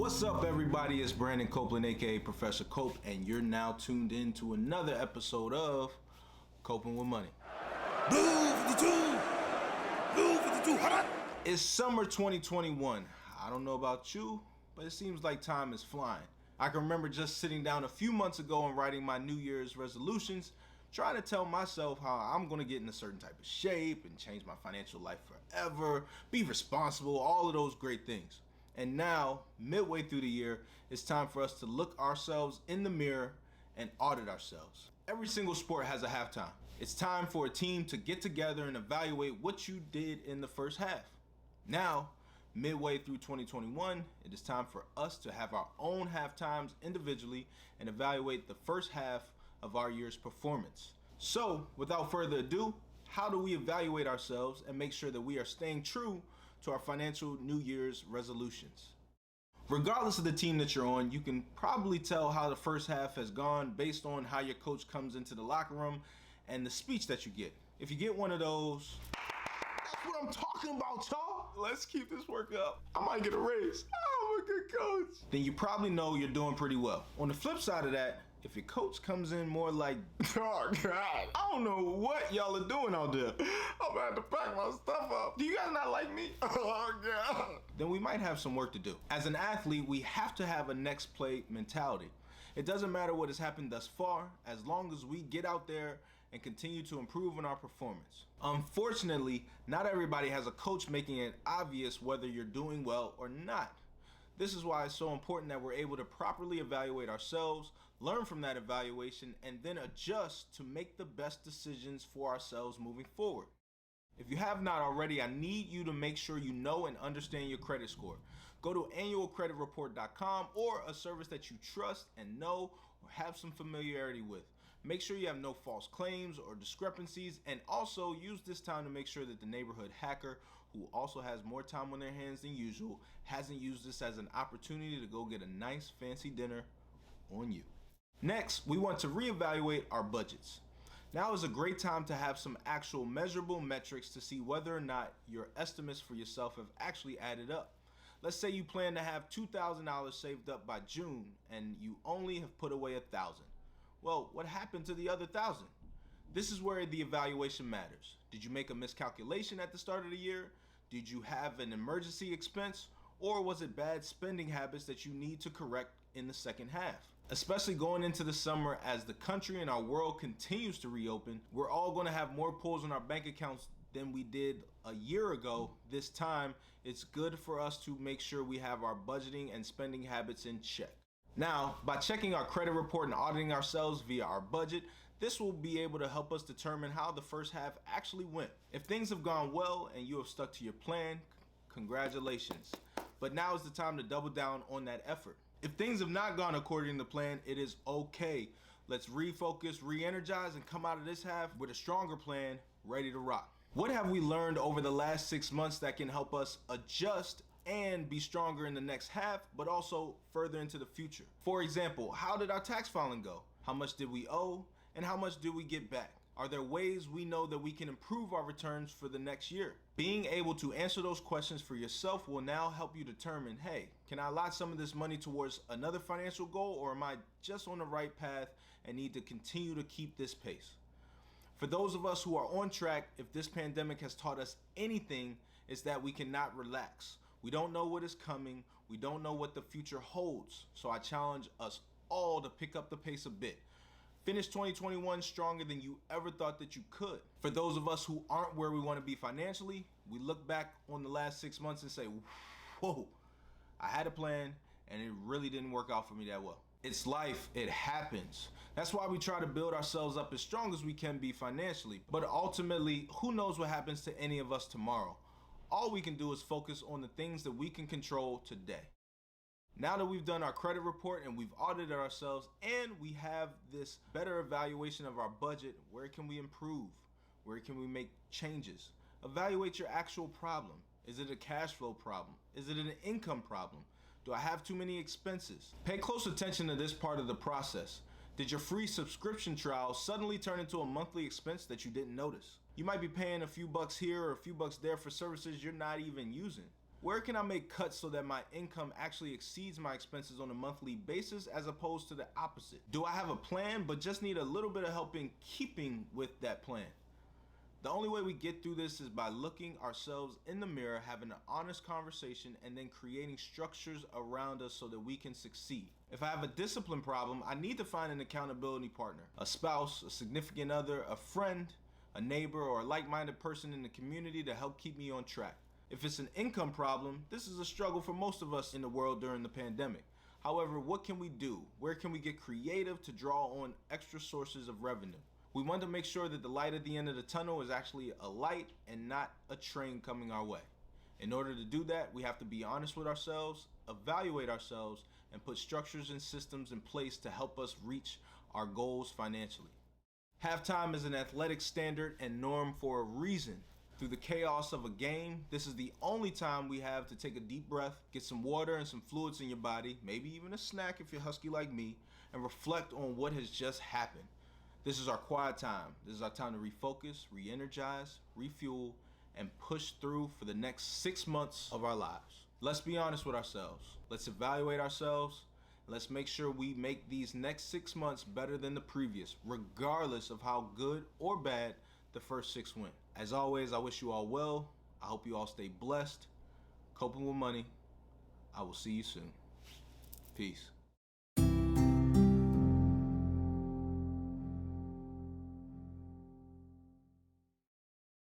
What's up, everybody? It's Brandon Copeland, aka Professor Cope, and you're now tuned in to another episode of Coping with Money. Blue 52! Blue 52! It's summer 2021. I don't know about you, but it seems like time is flying. I can remember just sitting down a few months ago and writing my New Year's resolutions, trying to tell myself how I'm going to get in a certain type of shape and change my financial life forever, be responsible, all of those great things. And now, midway through the year, it's time for us to look ourselves in the mirror and audit ourselves. Every single sport has a halftime. It's time for a team to get together and evaluate what you did in the first half. Now, midway through 2021, it is time for us to have our own halftimes individually and evaluate the first half of our year's performance. So, without further ado, how do we evaluate ourselves and make sure that we are staying true to our financial New Year's resolutions? Regardless of the team that you're on, you can probably tell how the first half has gone based on how your coach comes into the locker room and the speech that you get. If you get one of those, that's what I'm talking about, y'all. Let's keep this work up. I might get a raise. I'm a good coach. Then you probably know you're doing pretty well. On the flip side of that, if your coach comes in more like, oh God, I don't know what y'all are doing out there. I'm about to pack my stuff up. Do you guys not like me? Oh God. Then we might have some work to do. As an athlete, we have to have a next play mentality. It doesn't matter what has happened thus far, as long as we get out there and continue to improve on our performance. Unfortunately, not everybody has a coach making it obvious whether you're doing well or not. This is why it's so important that we're able to properly evaluate ourselves, learn from that evaluation, and then adjust to make the best decisions for ourselves moving forward. If you have not already, I need you to make sure you know and understand your credit score. Go to annualcreditreport.com or a service that you trust and know or have some familiarity with. Make sure you have no false claims or discrepancies, and also use this time to make sure that the neighborhood hacker, who also has more time on their hands than usual, hasn't used this as an opportunity to go get a nice fancy dinner on you. Next, we want to reevaluate our budgets. Now is a great time to have some actual measurable metrics to see whether or not your estimates for yourself have actually added up. Let's say you plan to have $2,000 saved up by June and you only have put away $1,000. Well, what happened to the other $1,000? This is where the evaluation matters. Did you make a miscalculation at the start of the year? Did you have an emergency expense? Or was it bad spending habits that you need to correct in the second half? Especially going into the summer, as the country and our world continues to reopen, we're all going to have more pulls on our bank accounts than we did a year ago. This time, it's good for us to make sure we have our budgeting and spending habits in check. Now, by checking our credit report and auditing ourselves via our budget, this will be able to help us determine how the first half actually went. If things have gone well and you have stuck to your plan, congratulations. But now is the time to double down on that effort. If things have not gone according to plan, it is okay. Let's refocus, re-energize, and come out of this half with a stronger plan, ready to rock. What have we learned over the last 6 months that can help us adjust and be stronger in the next half, but also further into the future? For example, how did our tax filing go? How much did we owe? And how much did we get back? Are there ways we know that we can improve our returns for the next year? Being able to answer those questions for yourself will now help you determine, hey, can I allot some of this money towards another financial goal, or am I just on the right path and need to continue to keep this pace? For those of us who are on track, if this pandemic has taught us anything, it's that we cannot relax. We don't know what is coming. We don't know what the future holds. So I challenge us all to pick up the pace a bit. Finish 2021 stronger than you ever thought that you could. For those of us who aren't where we want to be financially, we look back on the last 6 months and say, whoa, I had a plan and it really didn't work out for me that well. It's life, it happens. That's why we try to build ourselves up as strong as we can be financially. But ultimately, who knows what happens to any of us tomorrow? All we can do is focus on the things that we can control today. Now that we've done our credit report and we've audited ourselves and we have this better evaluation of our budget, where can we improve? Where can we make changes? Evaluate your actual problem. Is it a cash flow problem? Is it an income problem? Do I have too many expenses? Pay close attention to this part of the process. Did your free subscription trial suddenly turn into a monthly expense that you didn't notice? You might be paying a few bucks here or a few bucks there for services you're not even using. Where can I make cuts so that my income actually exceeds my expenses on a monthly basis as opposed to the opposite? Do I have a plan but just need a little bit of help in keeping with that plan? The only way we get through this is by looking ourselves in the mirror, having an honest conversation, and then creating structures around us so that we can succeed. If I have a discipline problem, I need to find an accountability partner, a spouse, a significant other, a friend, a neighbor, or a like-minded person in the community to help keep me on track. If it's an income problem, this is a struggle for most of us in the world during the pandemic. However, what can we do? Where can we get creative to draw on extra sources of revenue? We want to make sure that the light at the end of the tunnel is actually a light and not a train coming our way. In order to do that, we have to be honest with ourselves, evaluate ourselves, and put structures and systems in place to help us reach our goals financially. Halftime is an athletic standard and norm for a reason. Through the chaos of a game, this is the only time we have to take a deep breath, get some water and some fluids in your body, maybe even a snack if you're husky like me, and reflect on what has just happened. This is our quiet time. This is our time to refocus, re-energize, refuel, and push through for the next 6 months of our lives. Let's be honest with ourselves. Let's evaluate ourselves. Let's make sure we make these next 6 months better than the previous, regardless of how good or bad the first 6 went. As always, I wish you all well. I hope you all stay blessed. Coping with money. I will see you soon. Peace.